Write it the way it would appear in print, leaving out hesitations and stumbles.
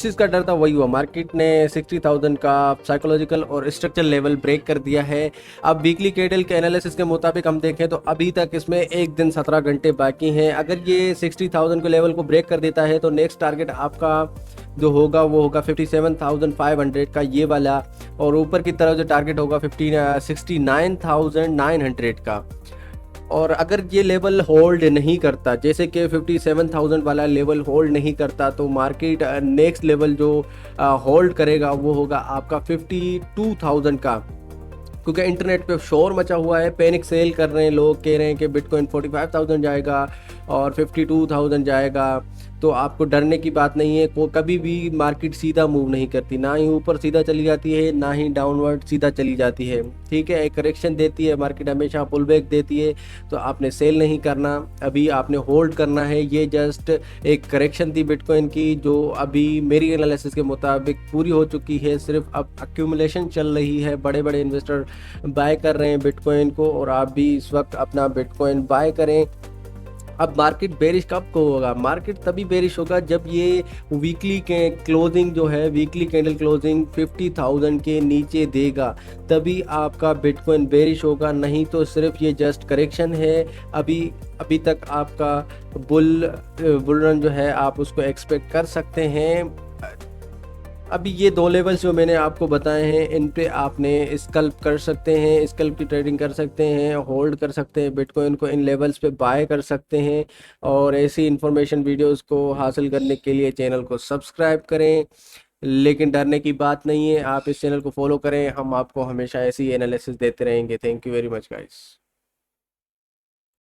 चीज़ का डर था वही हुआ, मार्केट ने 60,000 का साइकोलॉजिकल और स्ट्रक्चर लेवल ब्रेक कर दिया है। अब वीकली कैंडल के एनालिसिस के मुताबिक हम देखें तो अभी तक इसमें एक दिन 17 घंटे बाकी हैं। अगर ये 60,000 के लेवल को ब्रेक कर देता है तो नेक्स्ट टारगेट आपका जो होगा वो होगा 57,500 का ये वाला, और ऊपर की तरफ जो टारगेट होगा 69,900 का। और अगर ये लेवल होल्ड नहीं करता, जैसे कि 57,000 वाला लेवल होल्ड नहीं करता, तो मार्केट नेक्स्ट लेवल जो होल्ड करेगा वो होगा आपका 52,000 का। क्योंकि इंटरनेट पे शोर मचा हुआ है, पैनिक सेल कर रहे हैं लोग, कह रहे हैं कि बिटकॉइन 45,000 जाएगा और 52,000 जाएगा। तो आपको डरने की बात नहीं है, को कभी भी मार्केट सीधा मूव नहीं करती, ना ही ऊपर सीधा चली जाती है ना ही डाउनवर्ड सीधा चली जाती है। ठीक है, एक करेक्शन देती है मार्केट, हमेशा पुल बैक देती है। तो आपने सेल नहीं करना, अभी आपने होल्ड करना है। ये जस्ट एक करेक्शन थी बिटकॉइन की, जो अभी मेरी एनालिसिस के मुताबिक पूरी हो चुकी है। सिर्फ अब एक्यूमुलेशन चल रही है, बड़े बड़े इन्वेस्टर बाय कर रहे हैं बिटकॉइन को, और आप भी इस वक्त अपना बिटकॉइन बाय करें। अब मार्केट बेरिश कब को होगा? मार्केट तभी बेरिश होगा जब ये वीकली के क्लोजिंग जो है, वीकली कैंडल क्लोजिंग 50,000 के नीचे देगा, तभी आपका बिटकॉइन बेरिश होगा। नहीं तो सिर्फ ये जस्ट करेक्शन है। अभी तक आपका बुल रन जो है आप उसको एक्सपेक्ट कर सकते हैं। अभी ये दो लेवल्स जो मैंने आपको बताए हैं, इन पे आपने स्कल्प कर सकते हैं, स्कल्प की ट्रेडिंग कर सकते हैं, होल्ड कर सकते हैं बिटकॉइन को, इन लेवल्स पे बाय कर सकते हैं। और ऐसी इन्फॉर्मेशन वीडियोस को हासिल करने के लिए चैनल को सब्सक्राइब करें। लेकिन डरने की बात नहीं है, आप इस चैनल को फॉलो करें, हम आपको हमेशा ऐसी एनालिसिस देते रहेंगे। Thank you very much guys.